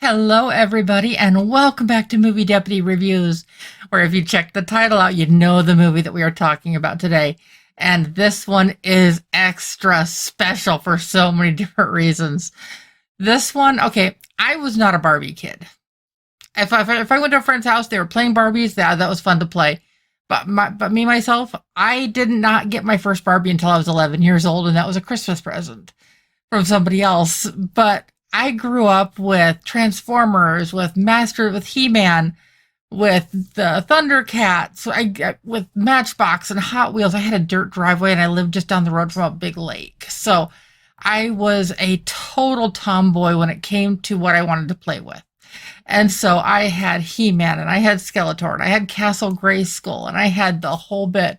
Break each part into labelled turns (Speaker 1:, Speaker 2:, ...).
Speaker 1: Hello, everybody, and welcome back to Movie Deputy Reviews, where if you check the title out, you know the movie that we are talking about today. And this one is extra special for so many different reasons. This one, okay, I was not a Barbie kid. If I went to a friend's house, they were playing Barbies, that was fun to play. But me, myself, I did not get my first Barbie until I was 11 years old, and that was a Christmas present from somebody else. But I grew up with Transformers, with He-Man, with the Thundercats, with Matchbox and Hot Wheels. I had a dirt driveway and I lived just down the road from a big lake. So I was a total tomboy when it came to what I wanted to play with. And so I had He-Man and I had Skeletor and I had Castle Greyskull and I had the whole bit.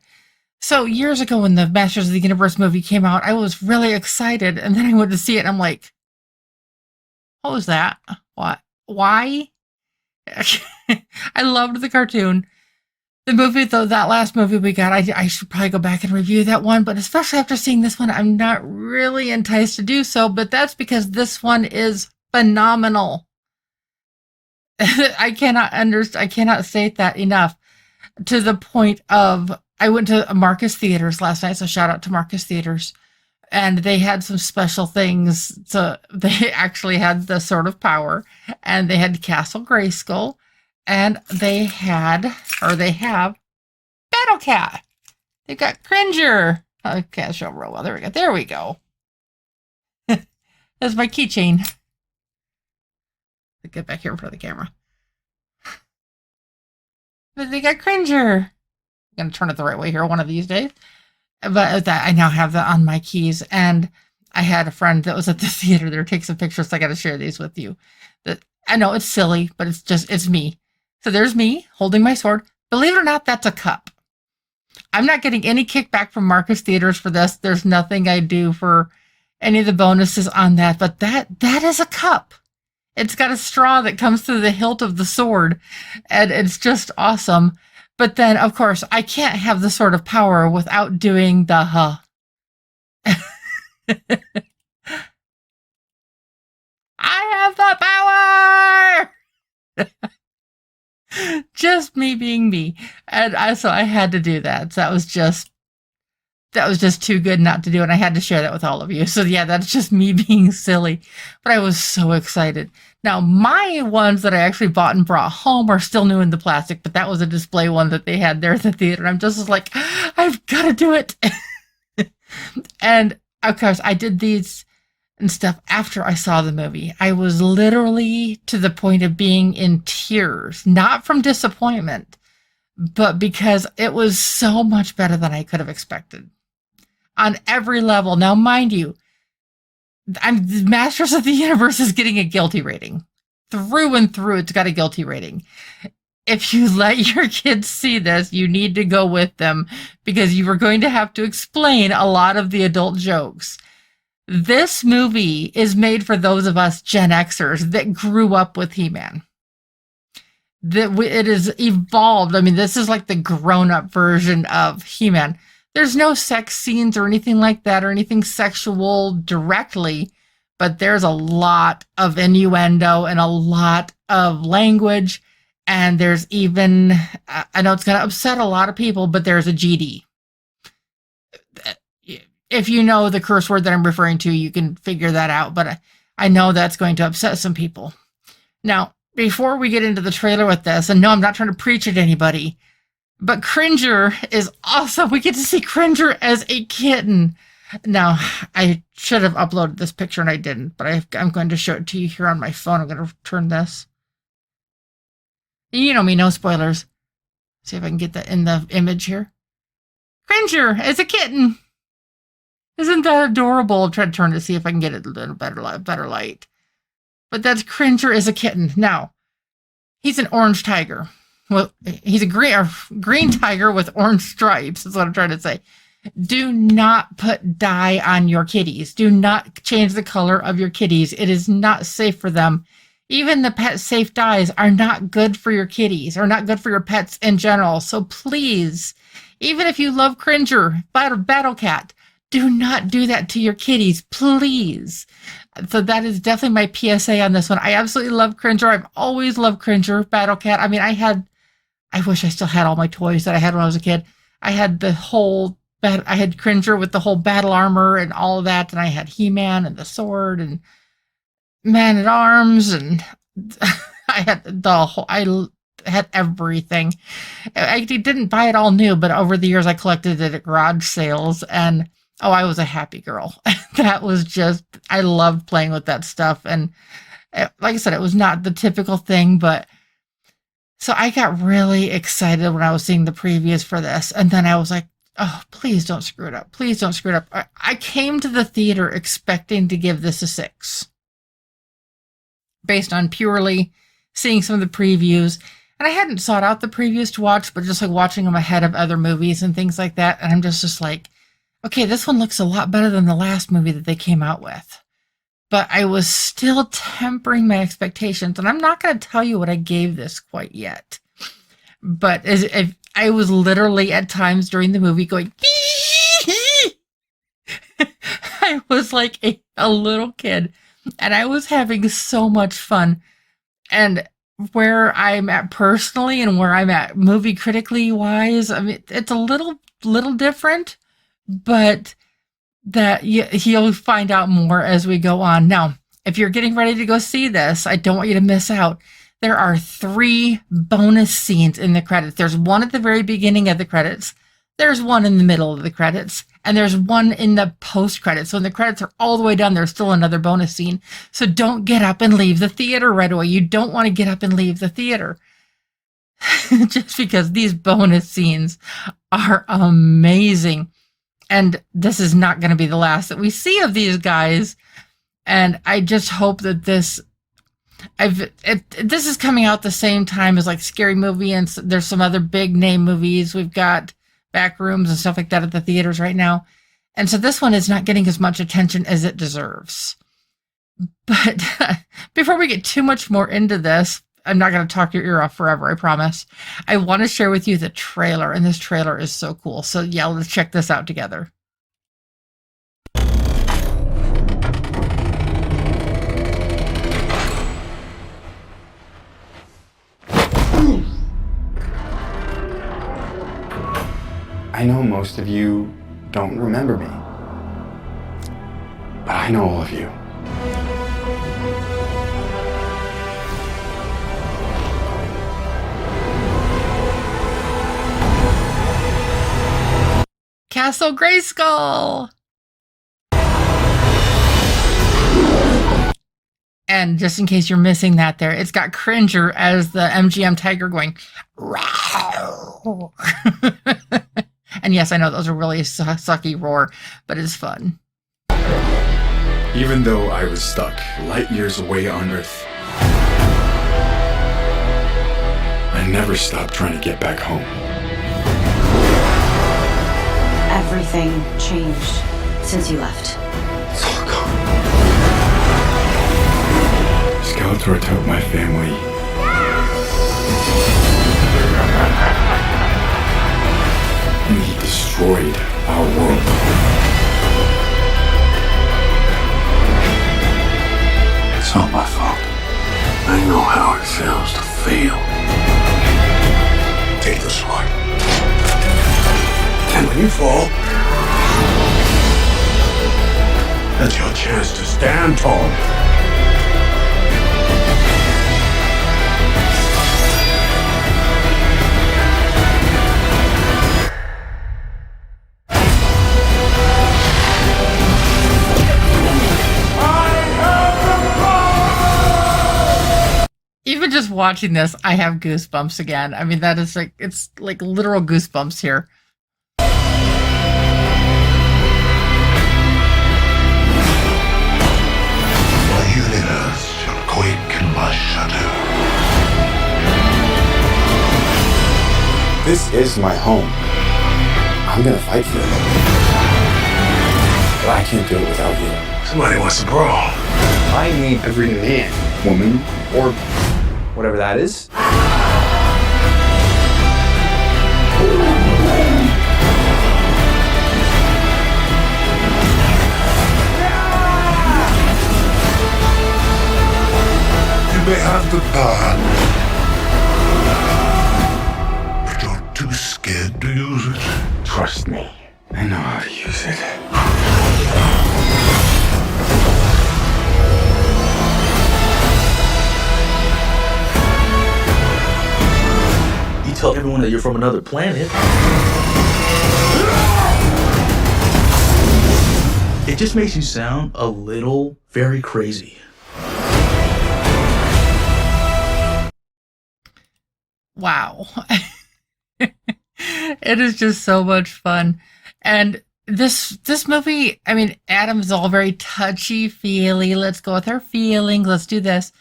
Speaker 1: So years ago when the Masters of the Universe movie came out, I was really excited. And then I went to see it and I'm like, what was that? What? Why? I loved the cartoon. The movie, though, that last movie we got, I should probably go back and review that one, but especially after seeing this one, I'm not really enticed to do so, but that's because this one is phenomenal. I cannot state that enough, to the point of, I went to Marcus Theaters last night, so shout out to Marcus Theaters. And they had some special things. So they actually had the Sword of Power, and they had Castle Greyskull, and they have Battle Cat. They've got Cringer. I can't show real well. There we go. There we go. That's my keychain. Get back here in front of the camera. But they got Cringer. I'm going to turn it the right way here one of these days. But that I now have that on my keys, and I had a friend that was at the theater there take some pictures, so I got to share these with you. That I know it's silly, but it's me. So there's me holding my sword. Believe it or not, that's a cup. I'm not getting any kickback from Marcus Theaters for this. There's nothing I do for any of the bonuses on that, but that is a cup. It's got a straw that comes through the hilt of the sword, and it's just awesome. But then, of course, I can't have the Sword of Power without doing the I have the power! Just me being me. And so I had to do that. So that was just too good not to do. And I had to share that with all of you. So yeah, that's just me being silly. But I was so excited. Now, my ones that I actually bought and brought home are still new in the plastic, but that was a display one that they had there at the theater. I'm just like, I've got to do it. And of course, I did these and stuff after I saw the movie. I was literally to the point of being in tears, not from disappointment, but because it was so much better than I could have expected on every level. Now, mind you, Masters of the Universe is getting a guilty rating. Through and through, it's got a guilty rating. If you let your kids see this, you need to go with them, because you are going to have to explain a lot of the adult jokes. This movie is made for those of us Gen Xers that grew up with He-Man. It is evolved. I mean, this is like the grown-up version of He-Man. There's no sex scenes or anything like that, or anything sexual directly, but there's a lot of innuendo and a lot of language, and there's even, I know it's going to upset a lot of people, but there's a GD. If you know the curse word that I'm referring to, you can figure that out, but I know that's going to upset some people. Now, before we get into the trailer with this, and no, I'm not trying to preach at anybody, but Cringer is awesome. We get to see Cringer as a kitten. Now, I should have uploaded this picture and I didn't, but I'm going to show it to you here on my phone. I'm going to turn this. You know me, no spoilers. See if I can get that in the image here. Cringer as a kitten. Isn't that adorable? I'll try to turn to see if I can get it in a better light. But that's Cringer as a kitten. Now, he's an orange tiger. Well, he's a green tiger with orange stripes, is what I'm trying to say. Do not put dye on your kitties. Do not change the color of your kitties. It is not safe for them. Even the pet safe dyes are not good for your kitties, or not good for your pets in general. So please, even if you love Cringer, Battle Cat, do not do that to your kitties, please. So that is definitely my PSA on this one. I absolutely love Cringer. I've always loved Cringer, Battle Cat. I mean, I wish I still had all my toys that I had when I was a kid. I had I had Cringer with the whole battle armor and all of that, and I had He-Man and the sword and Man at Arms, and I had everything. I didn't buy it all new, but over the years I collected it at garage sales, and I was a happy girl. That was just, I loved playing with that stuff, and like I said, it was not the typical thing, but so I got really excited when I was seeing the previews for this, and then I was like, oh, please don't screw it up. Please don't screw it up. I came to the theater expecting to give this a 6, based on purely seeing some of the previews. And I hadn't sought out the previews to watch, but just like watching them ahead of other movies and things like that. And I'm just like, okay, this one looks a lot better than the last movie that they came out with. But I was still tempering my expectations. And I'm not going to tell you what I gave this quite yet. But if I was literally at times during the movie going, I was like a little kid. And I was having so much fun. And where I'm at personally and where I'm at movie critically wise, I mean, it's a little different, but that you'll find out more as we go on. Now, if you're getting ready to go see this, I don't want you to miss out. There are 3 bonus scenes in the credits. There's one at the very beginning of the credits. There's one in the middle of the credits. And there's one in the post-credits. So when the credits are all the way done, there's still another bonus scene. So don't get up and leave the theater right away. You don't want to get up and leave the theater. Just because these bonus scenes are amazing. And this is not going to be the last that we see of these guys. And I just hope that this is coming out the same time as like Scary Movie, and there's some other big name movies. We've got Backrooms and stuff like that at the theaters right now. And so this one is not getting as much attention as it deserves. But before we get too much more into this, I'm not going to talk your ear off forever, I promise. I want to share with you the trailer, and this trailer is so cool. So yeah, let's check this out together.
Speaker 2: I know most of you don't remember me, but I know all of you.
Speaker 1: Castle Greyskull! And just in case you're missing that there, it's got Cringer as the MGM tiger going, and yes, I know those are really sucky roar, but it's fun.
Speaker 2: Even though I was stuck light years away on Earth, I never stopped trying to get back home.
Speaker 3: Everything changed since you left.
Speaker 2: It's all gone. Skeletor took my family. And he destroyed our world.
Speaker 4: It's not my fault. I know how it feels to fail. Take the sword. And when you fall, that's your chance to stand tall.
Speaker 1: Even just watching this, I have goosebumps again. I mean, that is like, it's like literal goosebumps here.
Speaker 4: The universe shall quake in my shadow.
Speaker 2: This is my home. I'm gonna fight for it. But I can't do it without you.
Speaker 4: Somebody wants to brawl.
Speaker 2: I need every man, woman, or whatever that is.
Speaker 4: may have the power, but you're too scared to use it.
Speaker 2: Trust me, I know how to use it.
Speaker 5: You tell everyone that you're from another planet. It just makes you sound a little very crazy.
Speaker 1: Wow. It is just so much fun. And this movie, I mean, Adam's all very touchy-feely. Let's go with our feelings. Let's do this.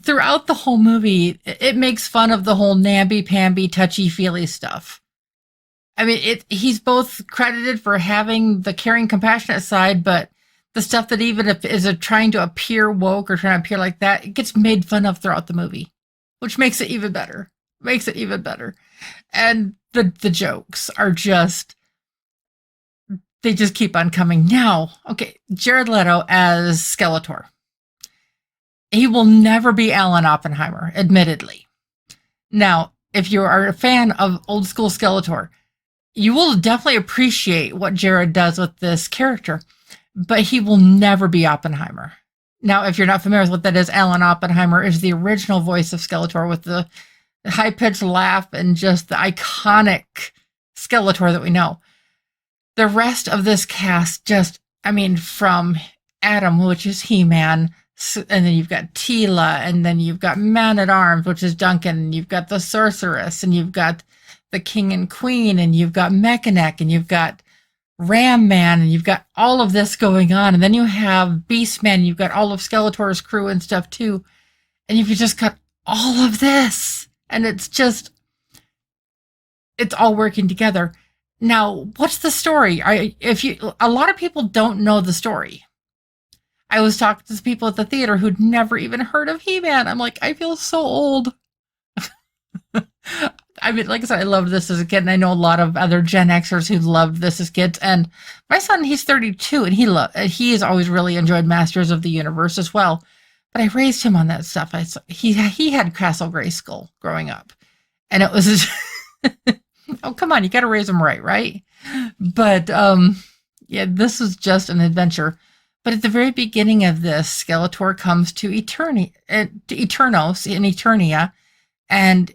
Speaker 1: Throughout the whole movie, it makes fun of the whole namby-pamby, touchy-feely stuff. I mean, he's both credited for having the caring, compassionate side, but the stuff that even if is trying to appear woke or trying to appear like that, it gets made fun of throughout the movie, which makes it even better. And the jokes are just, they just keep on coming. Now, okay, Jared Leto as Skeletor. He will never be Alan Oppenheimer, admittedly. Now, if you are a fan of old school Skeletor, you will definitely appreciate what Jared does with this character, but he will never be Oppenheimer. Now, if you're not familiar with what that is, Alan Oppenheimer is the original voice of Skeletor with the high-pitched laugh and just the iconic Skeletor that we know. The rest of this cast just, I mean, from Adam, which is He-Man, and then you've got Teela, and then you've got Man-at-Arms, which is Duncan, and you've got the Sorceress, and you've got the King and Queen, and you've got Mekaneck, and you've got Ram Man, and you've got all of this going on, and then you have Beast Man, you've got all of Skeletor's crew and stuff too, and you've just got all of this, and it's just, it's all working together. Now, what's the story? A lot of people don't know the story. I was talking to people at the theater who'd never even heard of He-Man. I'm like, I feel so old. I mean, like I said, I loved this as a kid, and I know a lot of other Gen Xers who loved this as kids. And my son, he's 32, and he has always really enjoyed Masters of the Universe as well. But I raised him on that stuff. He had Castle Greyskull growing up, and it was oh, come on, you got to raise him right? But yeah, this was just an adventure. But at the very beginning of this, Skeletor comes to Eternos in Eternia, and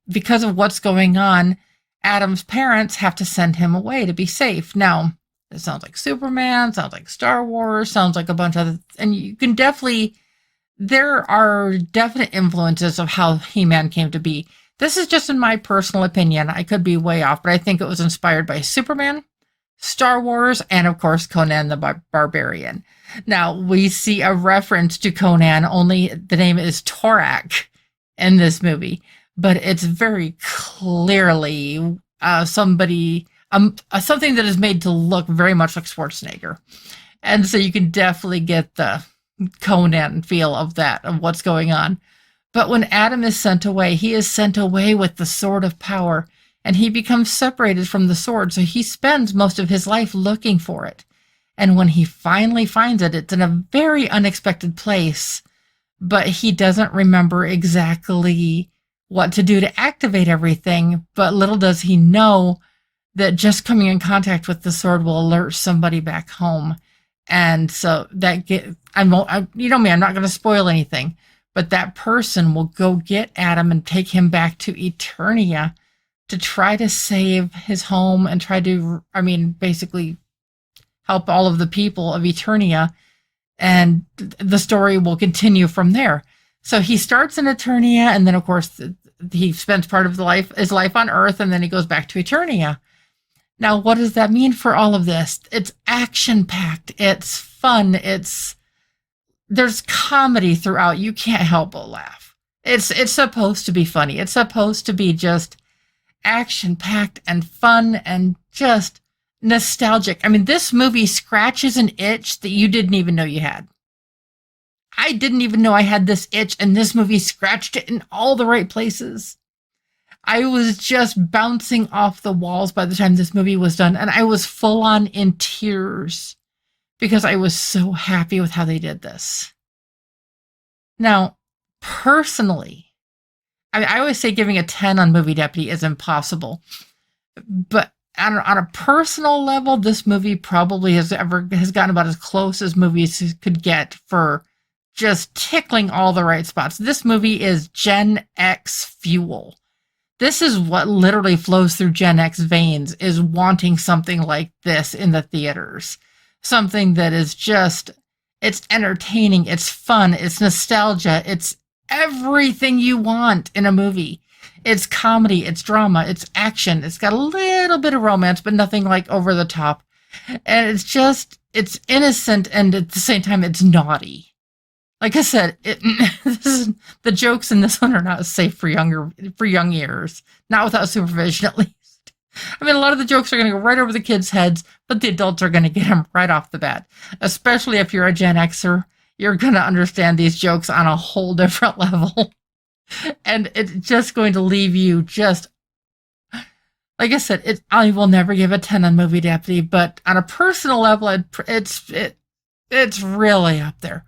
Speaker 1: because of what's going on, Adam's parents have to send him away to be safe. Now, it sounds like Superman, sounds like Star Wars, sounds like a bunch of, and you can definitely, there are definite influences of how He-Man came to be. This is just in my personal opinion. I could be way off, but I think it was inspired by Superman, Star Wars, and of course Conan the Barbarian. Now, we see a reference to Conan, only the name is Torak in this movie, but it's very clearly something that is made to look very much like Schwarzenegger. And so you can definitely get the Conan feel of that, of what's going on. But when Adam is sent away, he is sent away with the sword of power, and he becomes separated from the sword, so he spends most of his life looking for it. And when he finally finds it, it's in a very unexpected place, but he doesn't remember exactly what to do to activate everything. But little does he know that just coming in contact with the sword will alert somebody back home. And so you know me, I'm not going to spoil anything, but that person will go get Adam and take him back to Eternia to try to save his home and try to, basically help all of the people of Eternia, and the story will continue from there. So he starts in Eternia, and then of course he spends part of his life on Earth, and then he goes back to Eternia. Now, what does that mean for all of this? It's action-packed, it's fun, there's comedy throughout. You can't help but laugh. It's supposed to be funny. It's supposed to be just action-packed and fun and just nostalgic. I mean, this movie scratches an itch that you didn't even know you had. I didn't even know I had this itch, and this movie scratched it in all the right places. I was just bouncing off the walls by the time this movie was done, and I was full on in tears because I was so happy with how they did this. Now, personally, I mean, I always say giving a 10 on Movie Deputy is impossible. But on a personal level, this movie probably has gotten about as close as movies could get for just tickling all the right spots. This movie is Gen X fuel. This is what literally flows through Gen X veins, is wanting something like this in the theaters. Something that is just, it's entertaining, it's fun, it's nostalgia, it's everything you want in a movie. It's comedy, it's drama, it's action. It's got a little bit of romance, but nothing like over the top. And it's just, it's innocent, and at the same time, it's naughty. Like I said, the jokes in this one are not safe for young ears. Not without supervision, at least. I mean, a lot of the jokes are going to go right over the kids' heads, but the adults are going to get them right off the bat. Especially if you're a Gen Xer, you're going to understand these jokes on a whole different level. And it's just going to leave you just, like I said, I will never give a 10 on Movie Deputy, but on a personal level, it's really up there.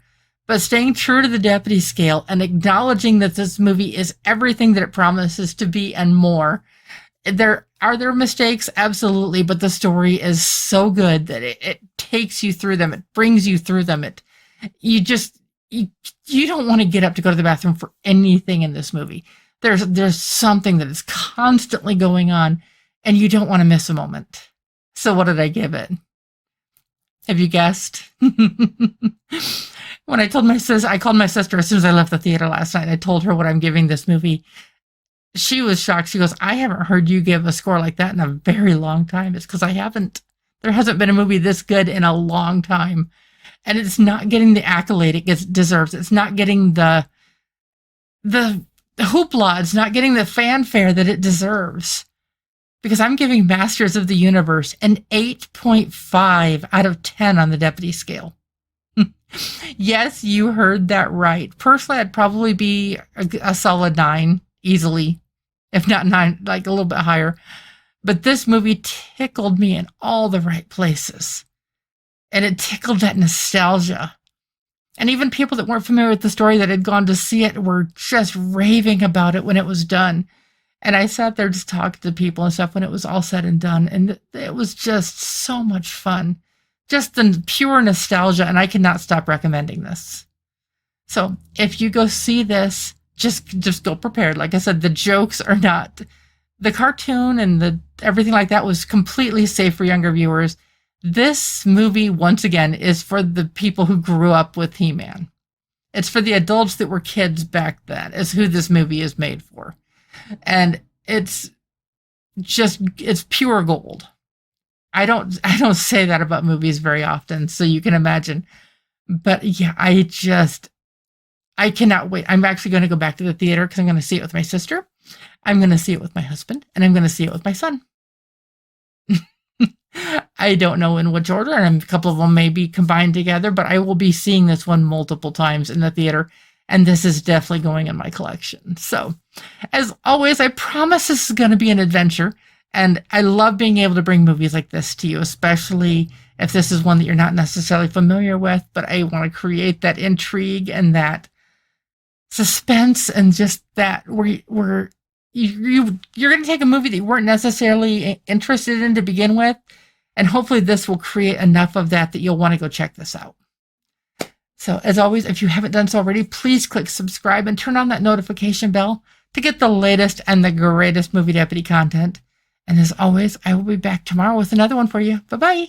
Speaker 1: But staying true to the Deputy scale and acknowledging that this movie is everything that it promises to be and more. Are there mistakes? Absolutely. But the story is so good that it takes you through them. It brings you through them. You don't want to get up to go to the bathroom for anything in this movie. There's something that is constantly going on, and you don't want to miss a moment. So what did I give it? Have you guessed? When I called my sister as soon as I left the theater last night. I told her what I'm giving this movie. She was shocked. She goes, I haven't heard you give a score like that in a very long time. It's because I haven't. There hasn't been a movie this good in a long time. And it's not getting the accolade it deserves. It's not getting the hoopla. It's not getting the fanfare that it deserves. Because I'm giving Masters of the Universe an 8.5 out of 10 on the Deputy scale. Yes, you heard that right. Personally, I'd probably be a solid 9, easily. If not 9, like a little bit higher. But this movie tickled me in all the right places. And it tickled that nostalgia. And even people that weren't familiar with the story that had gone to see it were just raving about it when it was done. And I sat there just talking to people and stuff when it was all said and done. And it was just so much fun. Just the pure nostalgia. And I cannot stop recommending this. So if you go see this, just go prepared. Like I said, the jokes are not... The cartoon and everything like that was completely safe for younger viewers. This movie, once again, is for the people who grew up with He-Man. It's for the adults that were kids back then, is who this movie is made for. And it's pure gold. I don't say that about movies very often, so you can imagine. But yeah, I cannot wait. I'm actually going to go back to the theater because I'm going to see it with my sister. I'm going to see it with my husband, and I'm going to see it with my son. I don't know in which order, and a couple of them may be combined together, but I will be seeing this one multiple times in the theater, and this is definitely going in my collection. So, as always, I promise this is going to be an adventure, and I love being able to bring movies like this to you, especially if this is one that you're not necessarily familiar with, but I want to create that intrigue and that suspense and just that where you're going to take a movie that you weren't necessarily interested in to begin with, and hopefully this will create enough of that you'll want to go check this out. So as always, if you haven't done so already, please click subscribe and turn on that notification bell to get the latest and the greatest Movie Deputy content. And as always, I will be back tomorrow with another one for you. Bye-bye.